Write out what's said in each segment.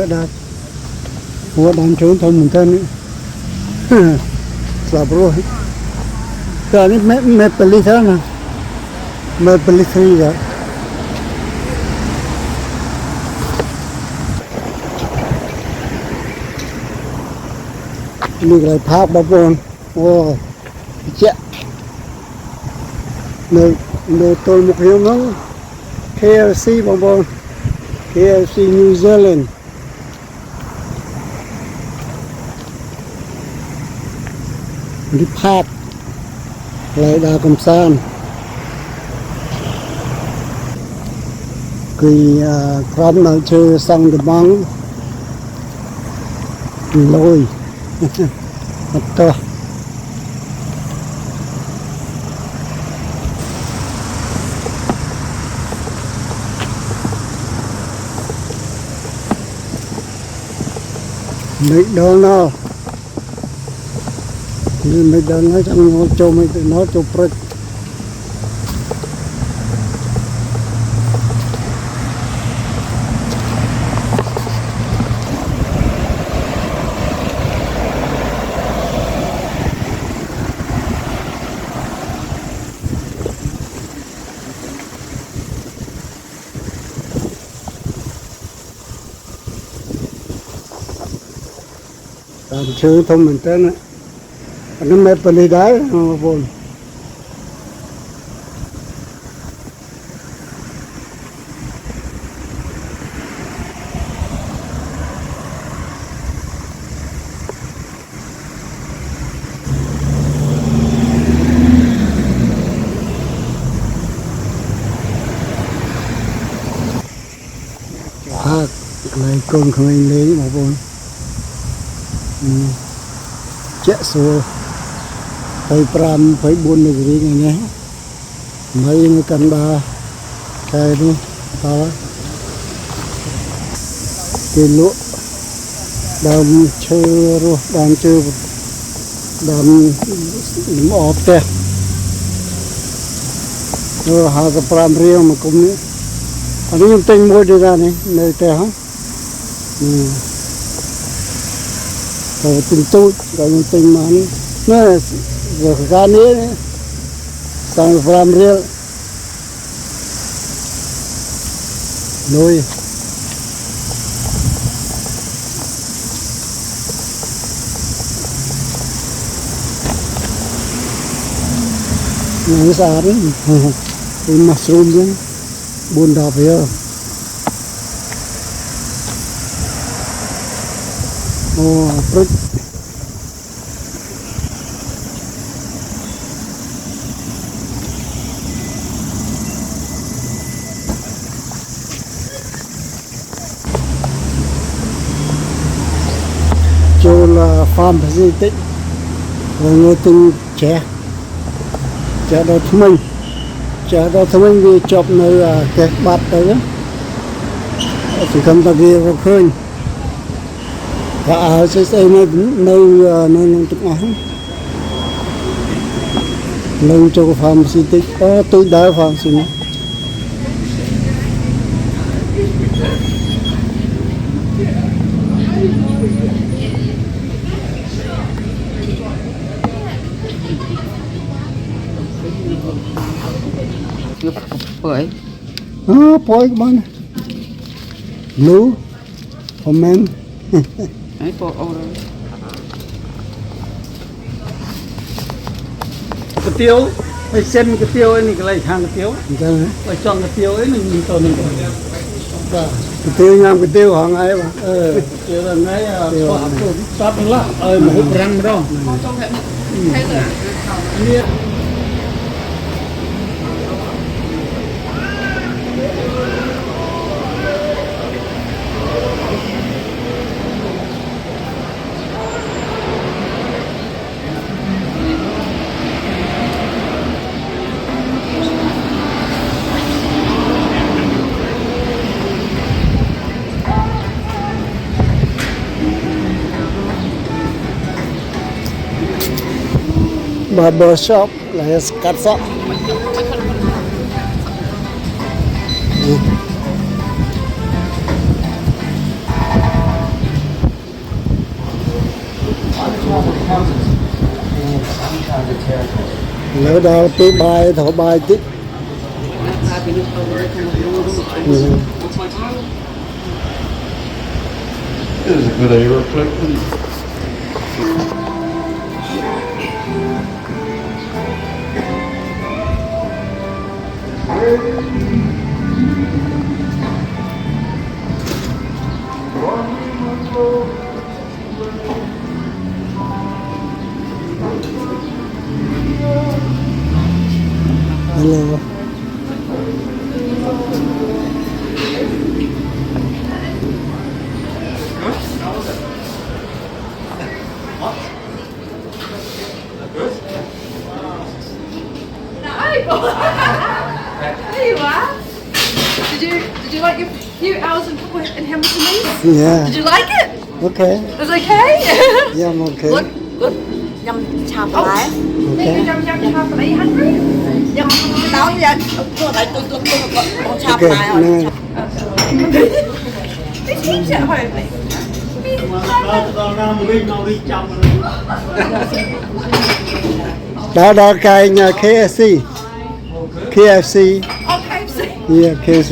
thợ đạp của đàn trốn thôi mình tên là rồi cái này mẹ peli thế nào mẹ peli thế rồi mình lại tháp bao bồn ô chết nơi tôi một hiệu nóng KFC bao bồn KFC New Zealand đi phát lại đà cầm san kỳ khám nào chơi sang được băng lôi mất to mấy đó nó như mấy đó nói trong cho mấy nó cho prek làm chơi thông mình tên á nó mẹ peli đáy vốn lại con không anh lấy mà vốn chết số phải pram phải buôn được gì nhé mấy người cần ba cái đi đó cái lúa đam chơi rồi đam chơi đam ọp thế rồi hai cái pram riêng mà cũng nữa anh ấy tinh mua đi ra này nơi thế hả rồi tình tốt rồi tình mà nó rồi cái này sang làm riêng nuôi nó sao đấy cái mushroom chứ buôn đạp vậy ô fruit chỗ là farm gì tích rồi người từng trẻ đó thông minh trẻ đó thông minh vì chọc nơi cái bát tới đó chỉ không ta kia có khơi và sẽ xây nơi tục áo nơi cho farm gì tích tôi đã farm gì nữa Bưởi bưởi các bạn lú hôm men ấy bộ cái tiêu phải xem cái tiêu ấy này cái này hàng cái tiêu phải chọn cái tiêu ấy mình tao mình cái tiêu nhám cái tiêu hàng ấy mà tiêu là ngay sắp lắm mà hút răng đó barber shop là cắt sọ Lỡ đâu tí bài thổ bài tí. Ừ. This is a good aeroplane. Hello. There you are. Did you like your few hours in Hamilton East? Yeah. Did you like it? Okay. It was okay? Yeah, I'm okay. Good, good. Nhâm chào bà lái. Okay. Nhâm chào bà lái. You hungry? Nhâm nói vậy. Tại tôi con chào bà lái rồi. Okay. Cái gì vậy hỏi mày? Đó cái nhà KFC. KFC. Okay, see. Yeah, KFC.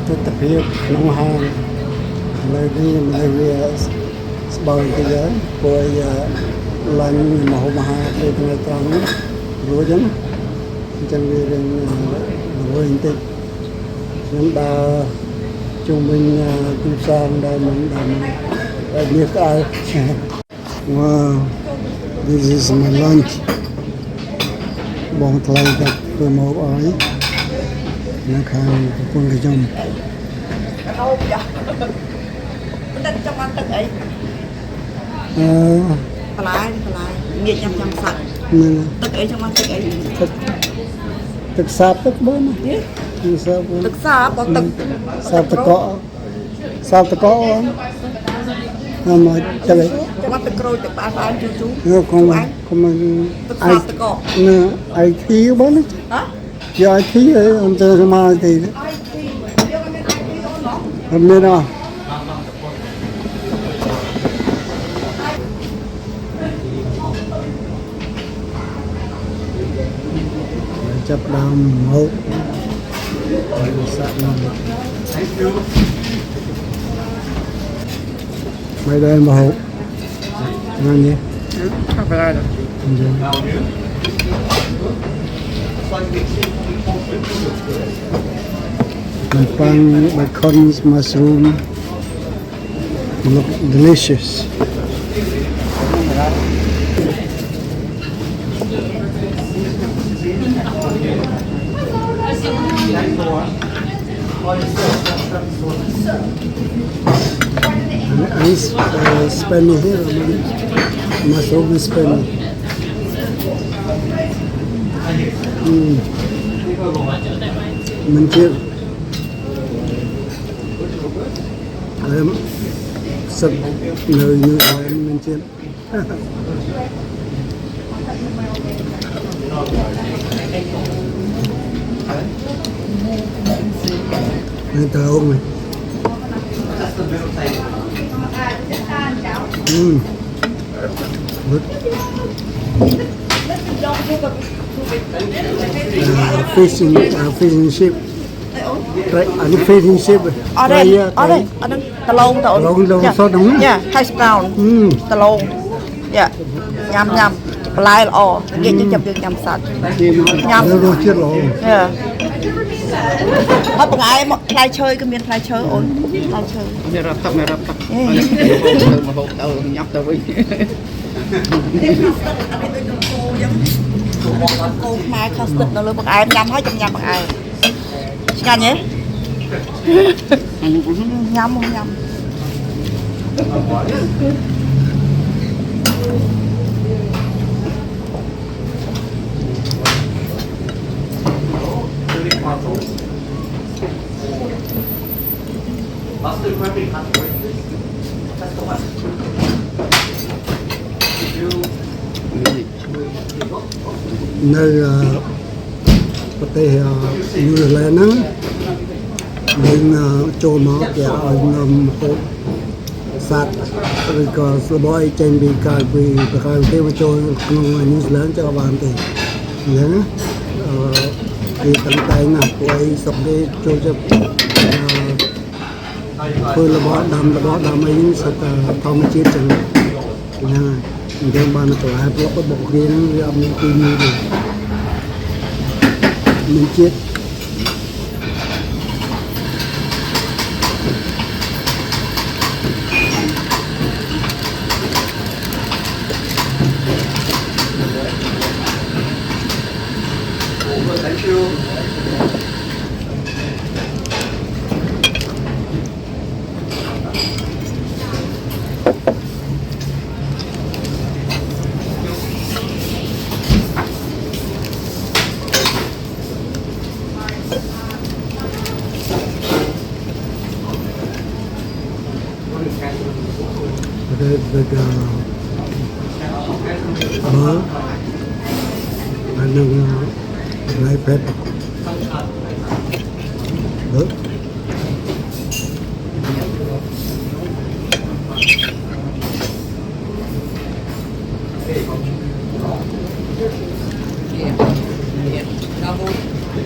Tôi tập hiện nông hàng nơi đi nơi bao cái giá của lần mà hôm hai đây ngày trắng rồi chứ chẳng vì rằng rồi hình tích chúng ta chúng mình cũng sang đây mình làm việc ai. Wow, this is my lunch. Bong thay gặp tôi một ấy nó khang quân cái chồng. Đâu vậy? Tên trong ănទឹកấy. Bà lái, nghiệt nhâm sạch. Tức ấy trong ăn tức ấy. Thực sáp tức bốn. Tức sáp, có tức. Sáp tức có. Mà tức ấy. Trong ăn tức rồi, tức bà chú. Không Tức sáp tức có. Ai thi bốn. Hả? Giờ ai thi ấy, ông chơi mà thì. Hôm nay nào. Chấp đam hậu mấy đây mà hậu ngon nhỉ? Không phải đâu. Pan bacon mushroom look delicious. I spend here mushroom spend. Mình chưa em sực nơi như em mình chưa Nên tờ ông này. Good. Fish and chip. Anh fish and chip. Ở đây, tà lông tà ổn. Sốt đúng không? Yeah, hash brown. Tà lông. Yeah, nhâm. Lai lọ, nghe chứ chậm được nhâm sạch. Nhâm. Rồi chết lỗ. Yeah. Thôi bằng ai mà lai chơi, cái miền lai chơi ổn. Lai chơi. Mẹ rập tóc. Mà hộp tao nhóc tao với. Cô mai custard nó lên bằng ai nhâm hết trong nhâm bằng ai. Nghe nhé. Nhâm không nhâm. Nơi ប្រទេសញូហ្សេឡង់ហ្នឹងនឹងចូលមកគេឲ្យនាំហូបសត្វឬក៏សបអីចេញពីកាយពីប្រការទេមកចូលក្នុងញូហ្សេឡង់ចោលបានទេអញ្ចឹងណាគេតាំងតែងណាពួកអីសុកទេចូលចិត្តធ្វើរបស់ដាំអីនេះសិតតែធម្មជាតិចឹងហ្នឹងហើយអញ្ចឹងបានបន្លែប្លុកបុកគ្រាហ្នឹងវាអត់មានទីនេះទេមានជាតិ Thank you. With bơ and dry pepper. Good.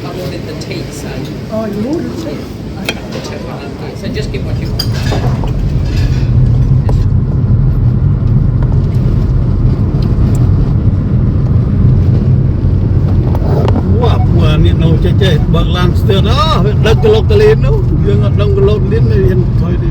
Double in the tea side. Oh, you moved it? Check one in here. So just get what you want. Wow, ni no che bak lan stir đó, đất cái lốc cái lên đó, dương ở đông cái lốc lên này hiện thôi đi.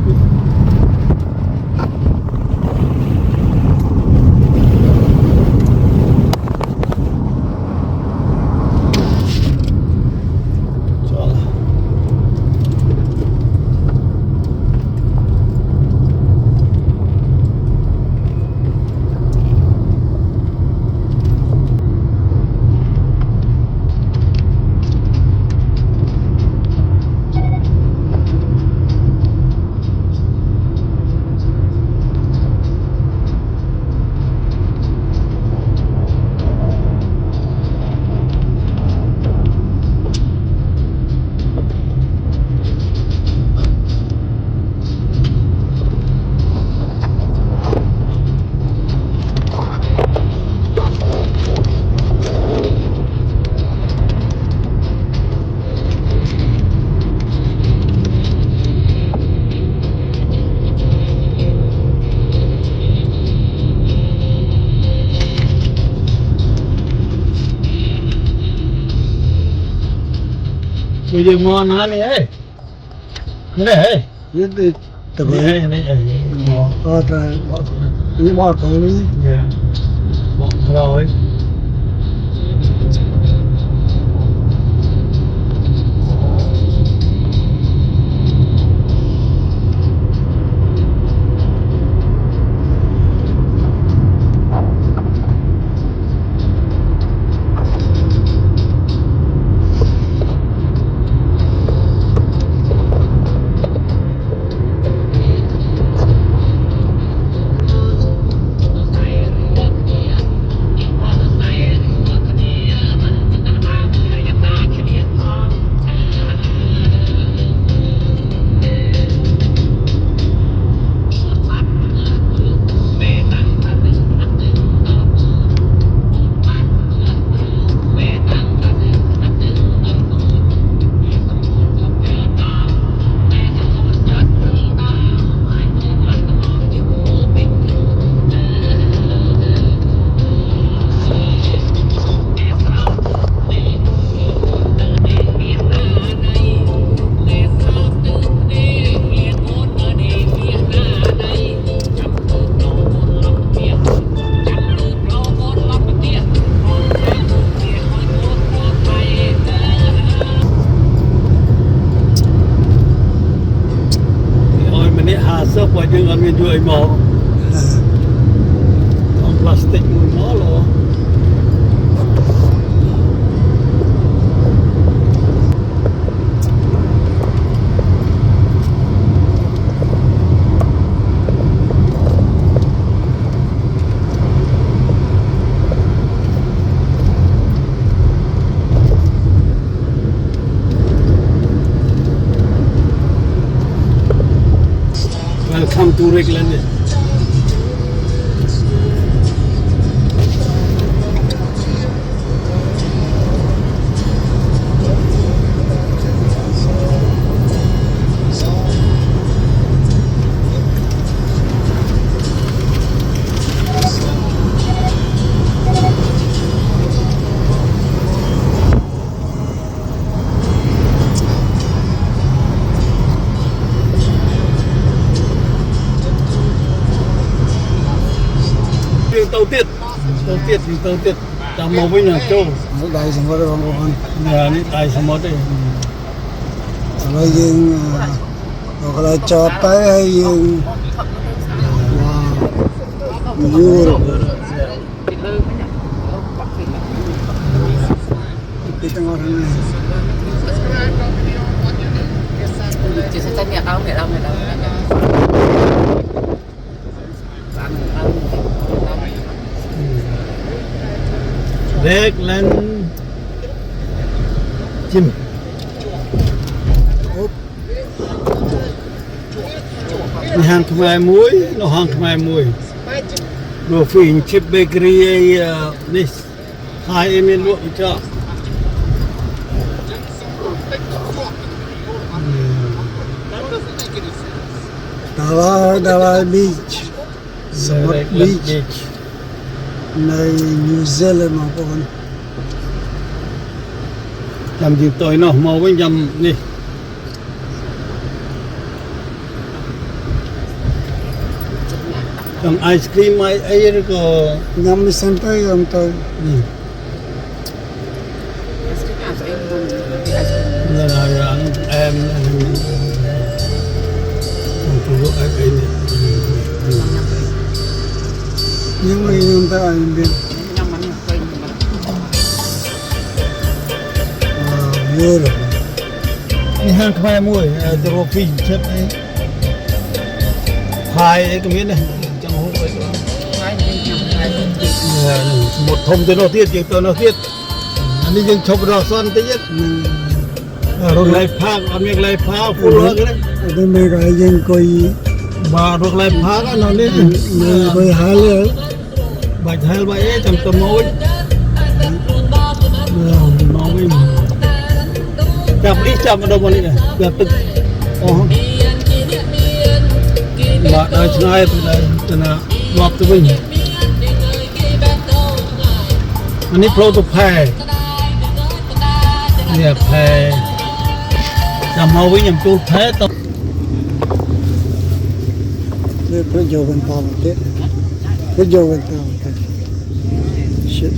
Bây giờ mua nó này ấy, cái này ấy, Biết đi tập này này có trời những bò cầu đi. rồi. tàu tiết chạm màu với nhà châu đại sầm mật bang con nhà ní đại sầm mật đấy rồi dương rồi lại cho tới dương nhiều cái tầng ngọn này Chỉ sẽ nhẹ đâu. rek lên chim hàng Khmer muối nó hàng Khmer muối đồ phình chip bakery này hai em lên luộc cho Dalai Beach Smart Beach nơi New Zealand mà con làm gì tôi nó màu với nhầm đi làm ice cream ấy rồi có nhắm sang tới ông tôi là em nhưng mà chúng ta ăn biết nhiều rồi cái hàng Khmer muối đồ phình chip ấy hai cái miếng này trong hộp ấy một thùng tới nó tiết tôi nó tiết anh đi dân chụp rõ son tới nhất rồi lại phá anh miếng lại phá full hơn đấy ở đây mấy cái dân coi và rồi lại phá cái nó lên mấy cái háiเลยbạch hai bảy trong tầm mối nó mới chạm ở đâu mà đi này chạm tức mà đời ngay từ đây từ nào lọt từ mình anh ấy pro to pay nè pay chạm màu với nhầm tu thế tập để phải vô bên tàu thế phải vô bên tàu shit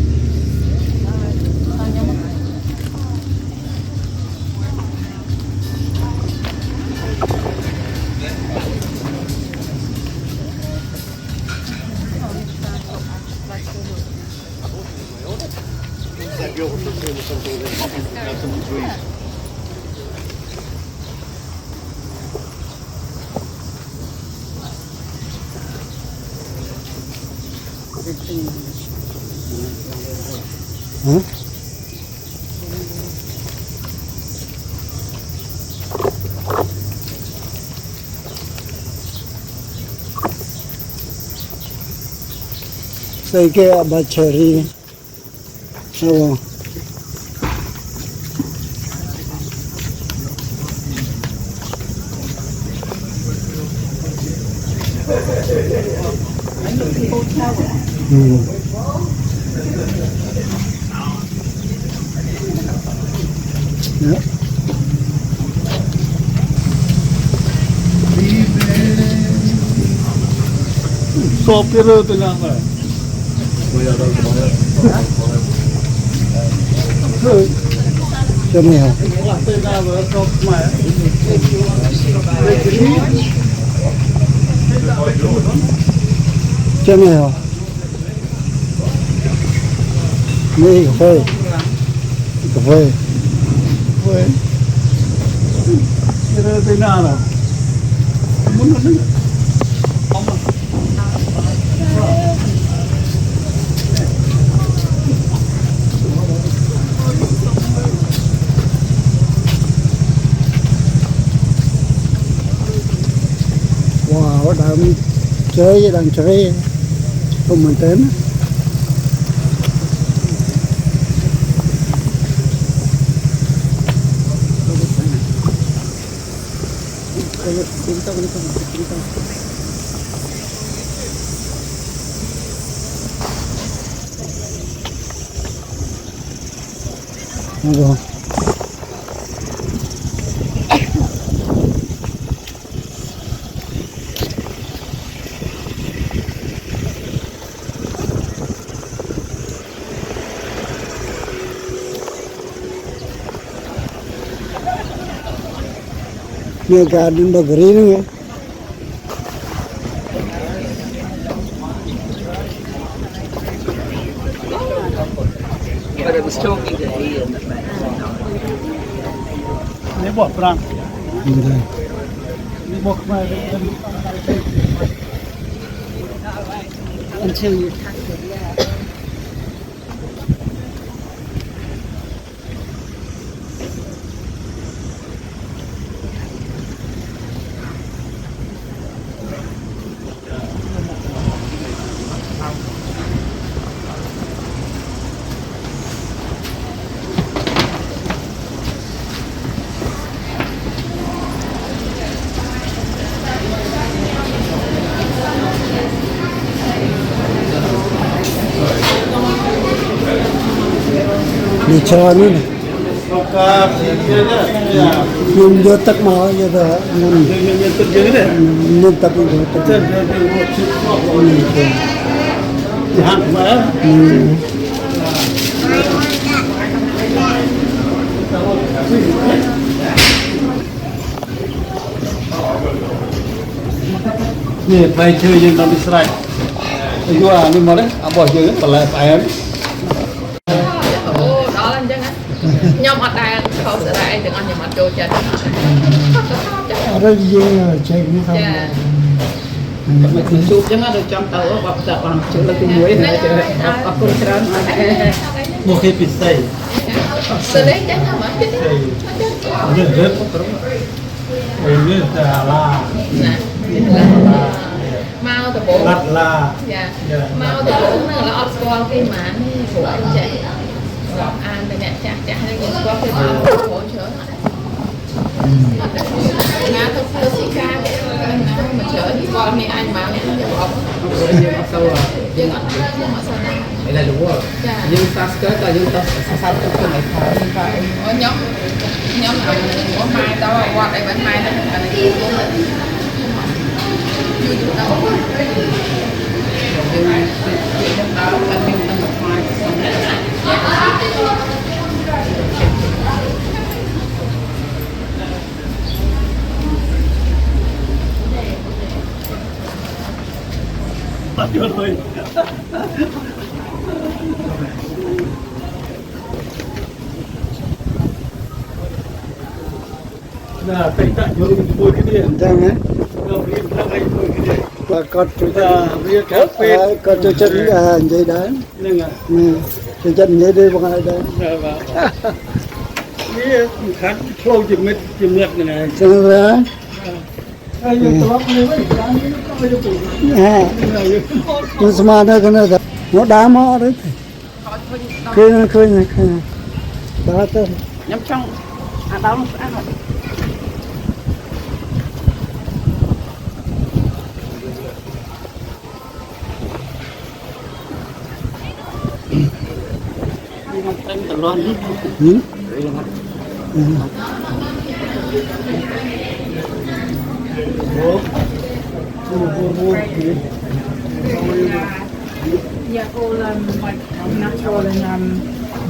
hả xây cái bà cherry sao yeah. sộp cái rơ từ nào vậy cho mày hả từ nào vậy sộp mày cho mày hả mấy cà phê cái rơ từ nào nào muốn nó đứng wow đang chơi với đang chơi không mình đến rồi Nghe cả đến bậc rí nữa nghe. But it was talking to Ian. Nếu bỏ răng, Ừ, đây. nếu bỏ mai Until you Đi chờ nữa này. không ca thì kia đó, dạ, Nhưng vô tắc mà giờ đó nên nhân tự dưới đấy, nên tập vô tắc. trên một chút thì hàng mà, nè bay chơi dân làm Israel, bây giờ đi mà đấy, bỏ chơi, bỏ lại phải em. Ồ, đó là anh chân á. Nhóm ở đây không sẽ đây đừng ăn nhóm ở chỗ chân. Ở đây gì chơi cũng không. Dạ. Mình chụp chứ mà được trong tàu bọc sợ bằng chữ là cùng muối này chứ bọc cùng trơn Một khi bị say, Xử lý chắc không ạ? rất rất, rất là Nè. Mau từ bộ. lạt là, Dạ. Mau từ bộ nó là Oscar khi mà của anh chị. An bên nhà chắc chắc hay những Oscar khi mà hỗ trợ. Nga thật sự sĩ ca mà chở đi con này anh mà này nhiều ông sâu rồi nhưng mà sao nào vậy là đúng rồi nhưng ta skirt là nhưng ta sao trong cái này phải ở nhóm nào có mai tao qua đây bán mai đó anh ấy vui vui đâu nhưng tao là nhưng ta một mai bắt được rồi. Nah, tay tak jauh pun ke dia. Jangan. Kalau dia belakang pun ke dia. Và con chủ Dia kafe. con chủ chân vậy đó. Dengar. Chủ chân vậy đi bằng ai đây. Dia kan flow jemit này. Xong rồi. Ayo tolong ni wei, jangan ni kau ayo pun. À, nhưng mà đây cái này nó đá mỏ đấy. Khơi này. Đá tới. nhắm trong đó nó ăn rồi tên tờ loan đi Ya olan natural and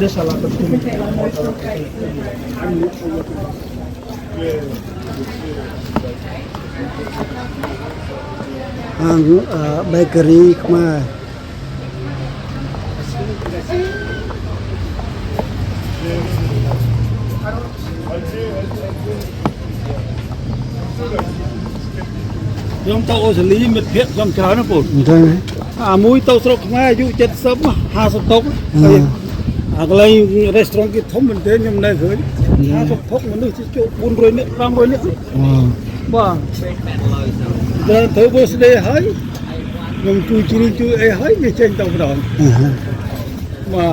Dia salah betul. Hàng bakery mà Yang tahu asli mit yang cara pun. đây Mui tahu serok mai ju 70 50 tốc. Cái này restaurant cái thống mình thế nhưng này hơi 50 tốc mà nước chỉ chỗ 400 nữa 500 nữa. Vâng. Rồi thử bữa đây hỏi. Nhưng chui ai hỏi về trên tàu đó. Mà